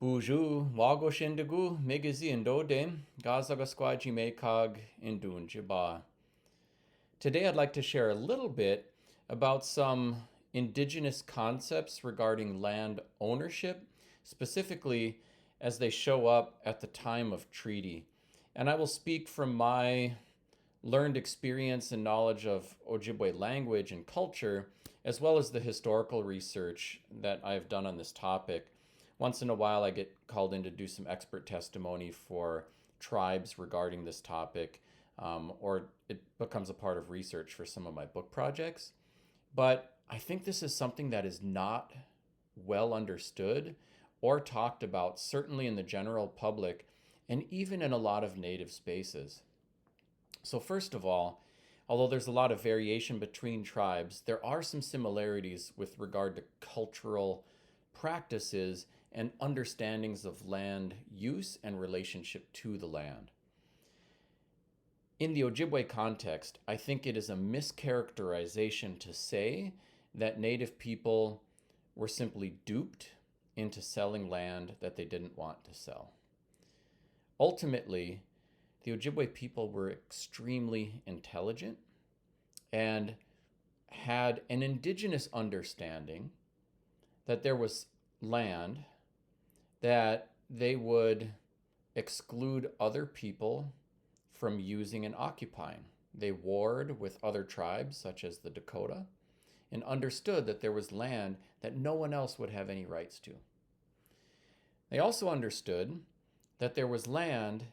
Buju, wago shindigu, migizi indode, gazagasquaji mekag indunjiba. Today I'd like to share a little bit about some indigenous concepts regarding land ownership, specifically as they show up at the time of treaty. And I will speak from my learned experience and knowledge of Ojibwe language and culture, as well as the historical research that I've done on this topic. Once in a while, I get called in to do some expert testimony for tribes regarding this topic, or it becomes a part of research for some of my book projects. But I think this is something that is not well understood or talked about, certainly in the general public and even in a lot of native spaces. So, first of all, although there's a lot of variation between tribes, there are some similarities with regard to cultural practices and understandings of land use and relationship to the land. In the Ojibwe context, I think it is a mischaracterization to say that Native people were simply duped into selling land that they didn't want to sell. Ultimately, the Ojibwe people were extremely intelligent and had an indigenous understanding that there was land that they would exclude other people from using and occupying. They warred with other tribes, such as the Dakota, and understood that there was land that no one else would have any rights to. They also understood that there was land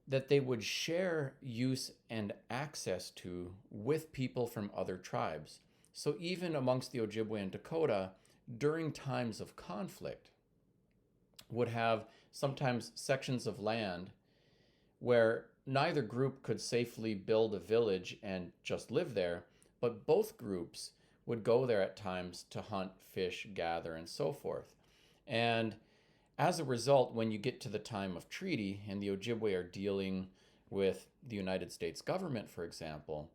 that they would share use and access to with people from other tribes. So even amongst the Ojibwe and Dakota, during times of conflict, would have sometimes sections of land where neither group could safely build a village and just live there, but both groups would go there at times to hunt, fish, gather, and so forth. And as a result, when you get to the time of treaty and the Ojibwe are dealing with the United States government, for example,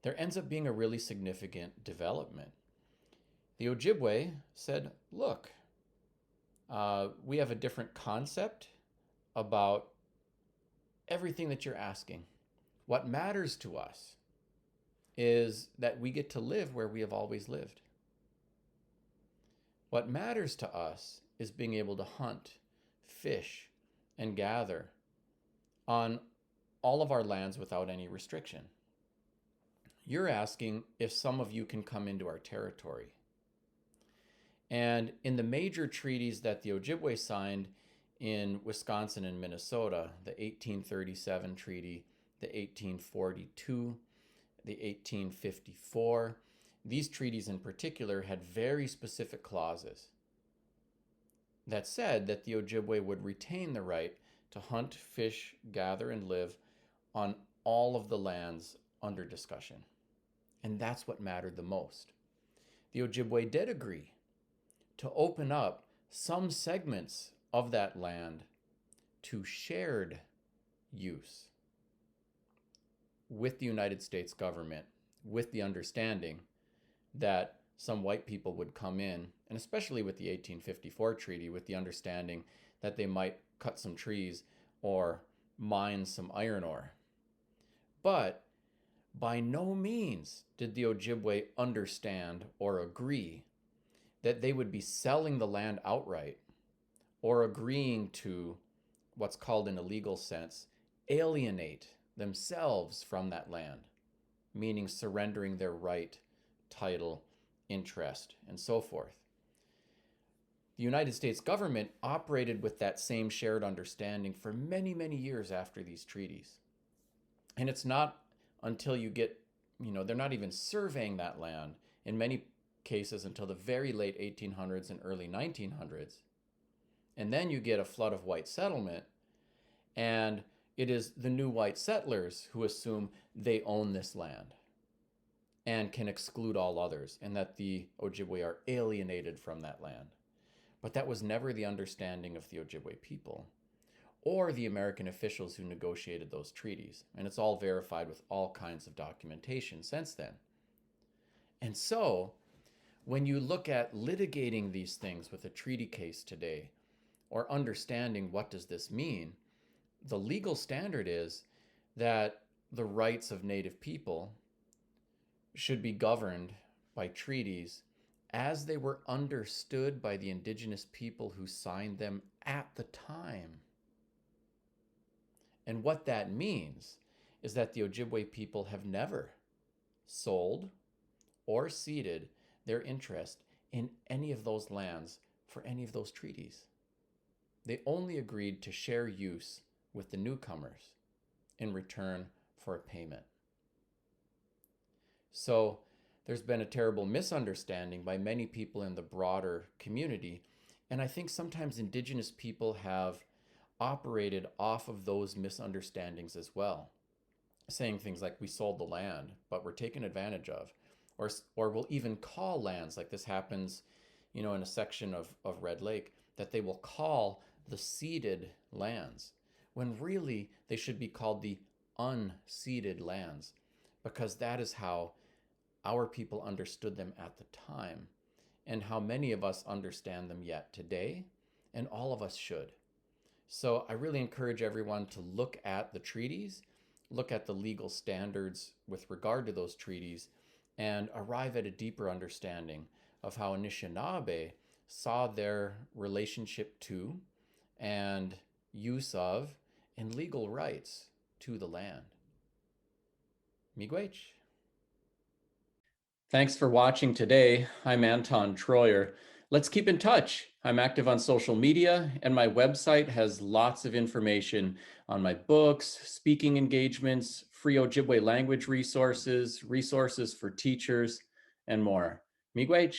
there ends up being a really significant development. The Ojibwe said, look, we have a different concept about everything that you're asking. What matters to us is that we get to live where we have always lived. What matters to us is being able to hunt, fish, and gather on all of our lands without any restriction. You're asking if some of you can come into our territory. And in the major treaties that the Ojibwe signed in Wisconsin and Minnesota, the 1837 treaty, the 1842, the 1854, these treaties in particular had very specific clauses that said that the Ojibwe would retain the right to hunt, fish, gather, and live on all of the lands under discussion. And that's what mattered the most. The Ojibwe did agree to open up some segments of that land to shared use with the United States government, with the understanding that some white people would come in, and especially with the 1854 treaty, with the understanding that they might cut some trees or mine some iron ore. But by no means did the Ojibwe understand or agree that they would be selling the land outright or agreeing to what's called in a legal sense, alienate themselves from that land, meaning surrendering their right, title, interest, and so forth. The United States government operated with that same shared understanding for many, many years after these treaties. And it's not until you get, they're not even surveying that land in many cases until the very late 1800s and early 1900s. And then you get a flood of white settlement, and it is the new white settlers who assume they own this land and can exclude all others, and that the Ojibwe are alienated from that land. But that was never the understanding of the Ojibwe people or the American officials who negotiated those treaties. And it's all verified with all kinds of documentation since then. And so, when you look at litigating these things with a treaty case today, or understanding what does this mean, the legal standard is that the rights of Native people should be governed by treaties as they were understood by the indigenous people who signed them at the time. And what that means is that the Ojibwe people have never sold or ceded their interest in any of those lands for any of those treaties. They only agreed to share use with the newcomers in return for a payment. So there's been a terrible misunderstanding by many people in the broader community. And I think sometimes indigenous people have operated off of those misunderstandings as well, saying things like, we sold the land, but we're taken advantage of. Or will even call lands, like this happens, in a section of Red Lake, that they will call the ceded lands, when really they should be called the unceded lands, because that is how our people understood them at the time, and how many of us understand them yet today, and all of us should. So I really encourage everyone to look at the treaties, look at the legal standards with regard to those treaties, and arrive at a deeper understanding of how Anishinaabe saw their relationship to and use of and legal rights to the land. Miigwech. Thanks for watching today. I'm Anton Treuer. Let's keep in touch. I'm active on social media, and my website has lots of information on my books, speaking engagements, free Ojibwe language resources, resources for teachers, and more. Miigwech.